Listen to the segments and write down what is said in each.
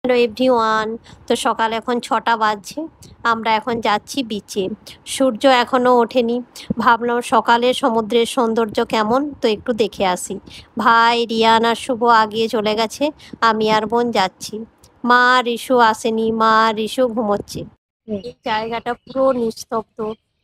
Hello everyone. তো সকাল এখন 6টা বাজছে। আমরা এখন যাচ্ছি বিচে। সূর্য এখনও ওঠেনি। ভাবলাম সকালে সমুদ্রের সৌন্দর্য কেমন, তো একটু দেখে আসি। ভাই রিয়ান আর শুভ আগিয়ে চলে গেছে, আমি আর বোন যাচ্ছি। মা রিশু আসেনি, মা রিশু ঘুমোচ্ছে। এই জায়গাটা পুরো নিস্তব্ধ,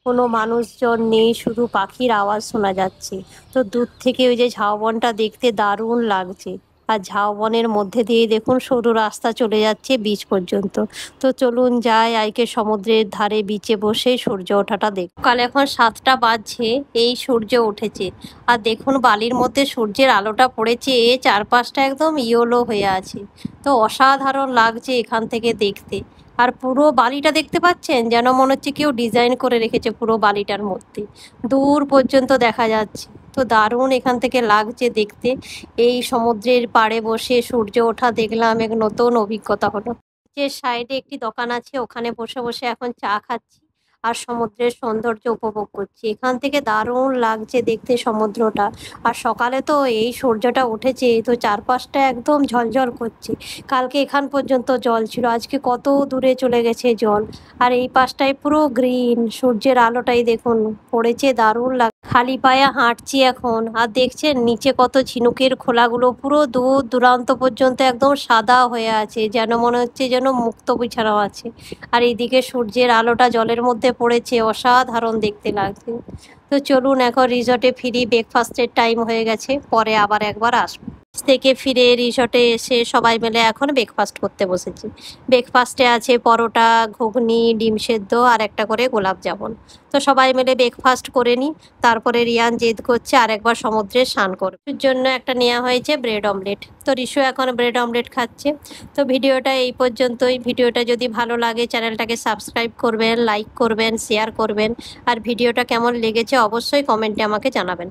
কোনো মানুষজন নেই, শুধু পাখির আওয়াজ শোনা যাচ্ছে। তো দূর থেকে ওই যে ঝাউবনটা দেখতে দারুণ লাগছে। আর ঝাউবনের মধ্যে দিয়ে দেখুন সরু রাস্তা চলে যাচ্ছে বিচ পর্যন্ত। তো চলুন যাই, আইকে সমুদ্রের ধারে বিচে বসে সূর্য ওঠাটা দেখ। কাল এখন 7টা বাজছে, এই সূর্য উঠেছে। আর দেখুন বালির মধ্যে সূর্যের আলোটা পড়েছে, চারপাশটা একদম ইয়েলো হয়ে আছে। তো অসাধারণ লাগছে এখান থেকে দেখতে। আর পুরো বালিটা দেখতে পাচ্ছেন, যেন মনে হচ্ছে কেউ ডিজাইন করে রেখেছে পুরো বালিটার মধ্যে, দূর পর্যন্ত দেখা যাচ্ছে। তো দারুণ এখান থেকে লাগছে দেখতে। এই সমুদ্রের পাড়ে বসে সূর্য ওঠা দেখলাম, এক নতুন অভিজ্ঞতা হলো। যে সাইডে একটি দোকান আছে, ওখানে বসে বসে এখন চা খাচ্ছি আর সমুদ্রের সৌন্দর্য উপভোগ করছি। এখান থেকে দারুণ লাগছে দেখতে সমুদ্রটা। আর সকালে তো এই সূর্যটা উঠেছে, তো চারপাশটা একদম ঝলঝল করছে। কালকে এখান পর্যন্ত জল ছিল, আজকে কত দূরে চলে গেছে জল। আর এই পাশটায় পুরো গ্রিন, সূর্যের আলোটাই দেখুন পড়েছে, দারুণ লাগ। খালি পায়ে হাঁটছি এখন, আর দেখছেন নিচে কত ঝিনুকের খোলাগুলো পুরো দূর দূরান্ত পর্যন্ত একদম সাদা হয়ে আছে, যেন মনে হচ্ছে যেন মুক্ত বিছানো আছে। আর এইদিকে সূর্যের আলোটা জলের মধ্যে পড়েছে, অসাধারণ দেখতে লাগছে। তো চলুন এখন রিসর্টে ফিরি, ব্রেকফাস্টের টাইম হয়ে গেছে, পরে আবার একবার আসবো। থেকে ফিরে রিসর্টে এসে সবাই মিলে এখন ব্রেকফাস্ট করতে বসেছি। ব্রেকফাস্টে আছে পরোটা, ঘুগনি, ডিম সেদ্ধ আর একটা করে গোলাপ জামুন। তো সবাই মিলে ব্রেকফাস্ট করে নিই। তারপরে রিয়ান জেদ করছে আরেকবার সমুদ্রে স্নান করবে, ওর জন্য একটা নেওয়া হয়েছে ব্রেড অমলেট। তো রিশু এখন ব্রেড অমলেট খাচ্ছে। তো ভিডিওটা এই পর্যন্তই। ভিডিওটা যদি ভালো লাগে চ্যানেলটাকে সাবস্ক্রাইব করবেন, লাইক করবেন, শেয়ার করবেন। আর ভিডিওটা কেমন লেগেছে অবশ্যই কমেন্টে আমাকে জানাবেন।